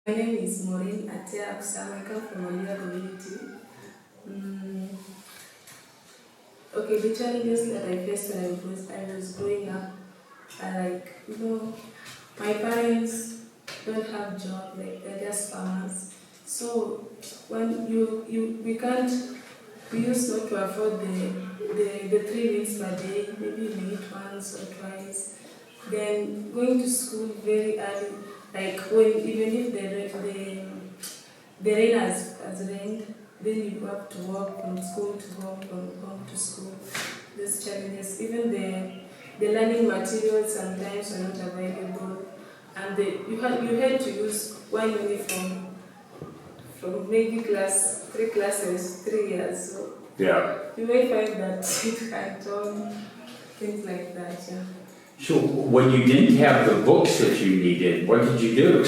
My name is Mourine, Ateya, Akusama. I come from a Ateya community. Mm, okay, the challenges that I faced when I was growing up are like, my parents don't have job, like they're just farmers. So when we used not to afford the 3 meals per day, maybe we eat once or twice. Then going to school very early, like when even if the rain has rained, then you go up to work from school to home, from home to school. These challenges, even the learning materials sometimes are not available, and you had to use one uniform from maybe 3 classes, 3 years. So Yeah. you may find that it can turn things like that. Yeah. So when you didn't have the books that you needed, what did you do?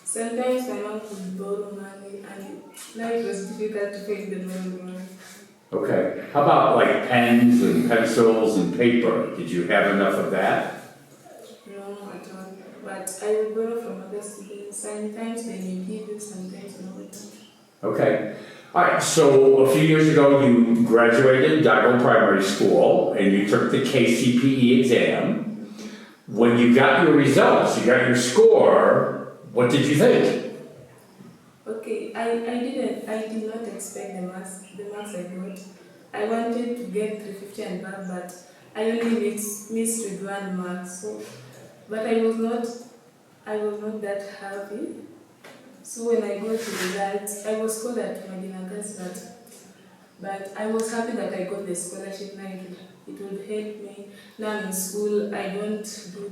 Sometimes my mom could borrow money, and now it was difficult to pay the money. Okay. How about like pens and pencils and paper? Did you have enough of that? No, at all. But I will borrow from other students. Sometimes they may give you, sometimes no. Okay. All right. So a few years ago, you graduated Dago Primary School and you took the KCPE exam. When you got your results, you got your score, what did you think? Okay, I did not expect the marks I got. I wanted to get 350 and above, but I only missed with 1 mark. So, but I was not that happy. So when I got the results, I was called at Madinagas, but I was happy that I got the scholarship. Now it would help me. Now I'm in school, I don't do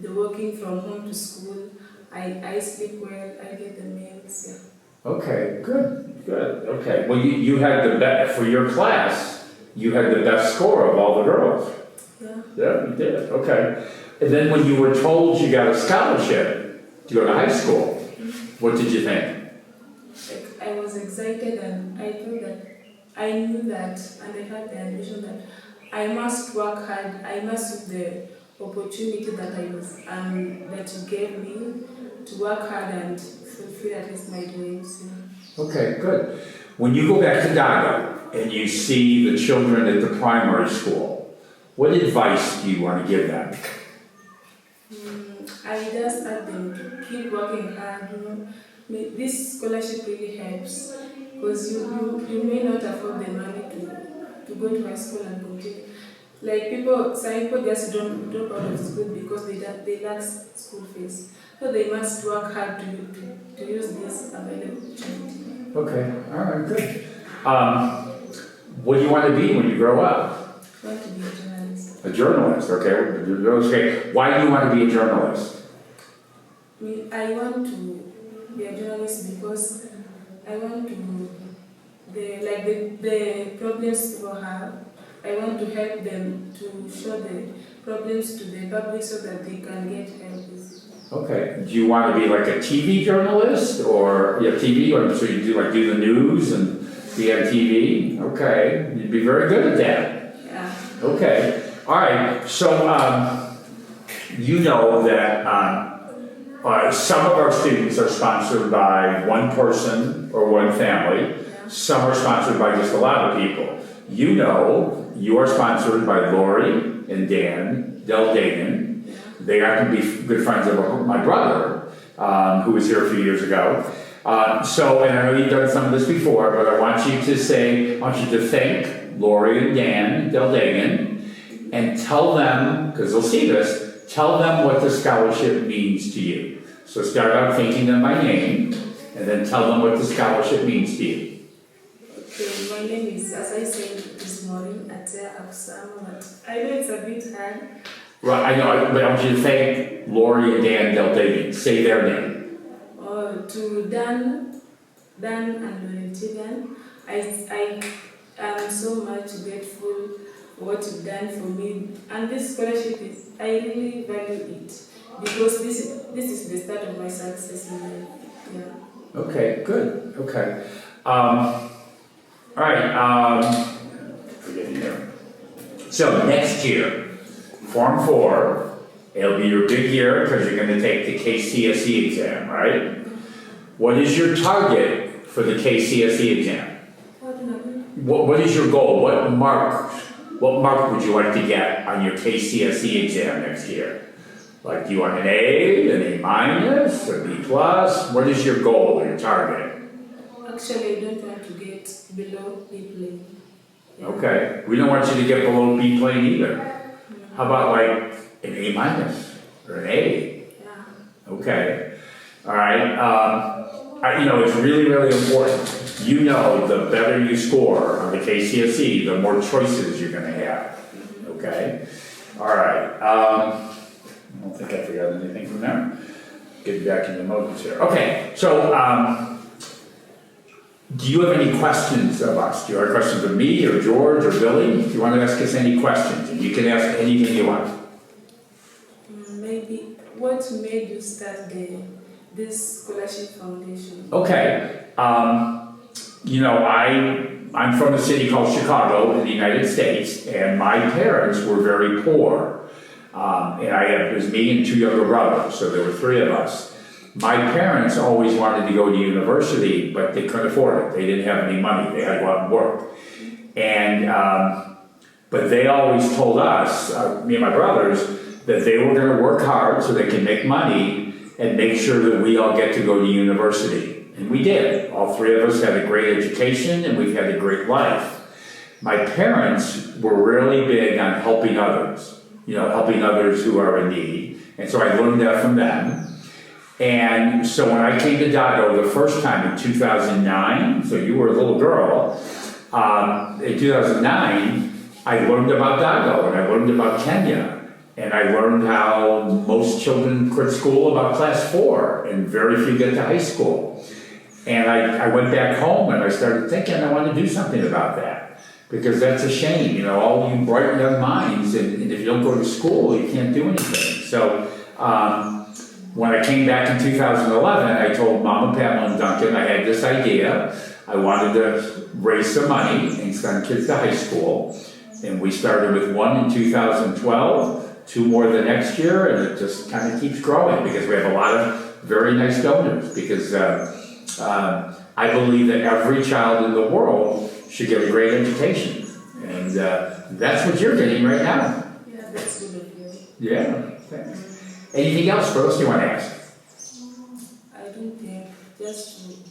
the working from home to school. I sleep well, I get the meals, yeah. Okay, good, good. Okay. Well, you had the best, for your class, you had the best score of all the girls. Yeah. Yeah, you did. Okay. And then when you were told you got a scholarship to go to high school, what did you think? Like, I was excited, and I thought that I knew that, and I had the ambition that I must work hard. I must use the opportunity that you gave me to work hard and fulfill at least my dreams. Yeah. Okay, good. When you go back to Dago and you see the children at the primary school, what advice do you want to give them? I just ask them to keep working hard. This scholarship really helps because you may not afford the money to go to high school and continue. Like some people just drop out of school because they lack school fees. So they must work hard to use this available opportunity. Okay, all right, good. What do you want to be when you grow up? I want to be a journalist. A journalist, okay. Okay. Why do you want to be a journalist? I want to be a journalist because I want to the problems people have. I want to help them to show the problems to the public so that they can get help. Okay. Do you want to be like a TV journalist or TV, or so you do the news and be on TV? Okay. You'd be very good at that. Yeah. Okay. All right. So you know that some of our students are sponsored by one person or one family. Yeah. Some are sponsored by just a lot of people. You know, you are sponsored by Lori and Dan Deldagan. Yeah. They happen to be good friends of my brother, who was here a few years ago. And I know you've done some of this before, but I want you to thank Lori and Dan Deldagan and tell them, because they'll see this, tell them what the scholarship means to you. So start out thanking them by name, and then tell them what the scholarship means to you. Okay, my name is, as I said, is Mourine, Ateya, Akusama, but I know it's a bit hard. Right, I know, but I want you to thank Lori and Dan Deldagan. Say their name. To Dan and Lorentina, I am so much grateful for what you've done for me. And this scholarship I really value it because this is the start of my success in life. Yeah. Okay, good. Okay. All right. Forget here. So next year, Form 4 It'll be your big year because you're going to take the KCSE exam, right? What is your target for the KCSE exam? What is your goal? What mark would you like to get on your KCSE exam next year? Like, do you want an A, an A minus, a B plus? What is your goal or your target? Actually, I don't want to get below B plane. Yeah. Okay, we don't want you to get below B plane either. How about like an A minus or an A? Yeah. Okay, all right. You know, it's really, really important. You know, the better you score on the KCSE, the more choices you're going to have. Okay, all right. I don't think I forgot anything from there. Get back into Moses here. Okay, so do you have any questions of us? Do you have questions of me or George or Billy? Do you want to ask us any questions? And you can ask anything you want. Maybe what made you start this scholarship foundation? Okay, you know, I'm from a city called Chicago in the United States, and my parents were very poor. And it was me and 2 younger brothers, so there were 3 of us. My parents always wanted to go to university, but they couldn't afford it. They didn't have any money. They had to go out and work. And, but they always told us, me and my brothers, that they were going to work hard so they could make money and make sure that we all get to go to university. And we did. All 3 of us had a great education, and we've had a great life. My parents were really big on helping others. You know, helping others who are in need. And so I learned that from them. And so when I came to Dago the first time in 2009, so you were a little girl, in 2009, I learned about Dago and I learned about Kenya. And I learned how most children quit school about class 4 and very few get to high school. And I went back home and I started thinking I want to do something about that. Because that's a shame, you know, all you bright young minds, and if you don't go to school, you can't do anything. So when I came back in 2011, I told Mom and Pamela and Duncan I had this idea. I wanted to raise some money and send kids to high school. And we started with 1 in 2012, 2 more the next year, and it just kind of keeps growing because we have a lot of very nice donors. Because I believe that every child in the world should get a great education. And that's what you're getting right now. Yeah, that's good of you. Yeah, thanks. Anything else? What else do you want to ask? I don't think, just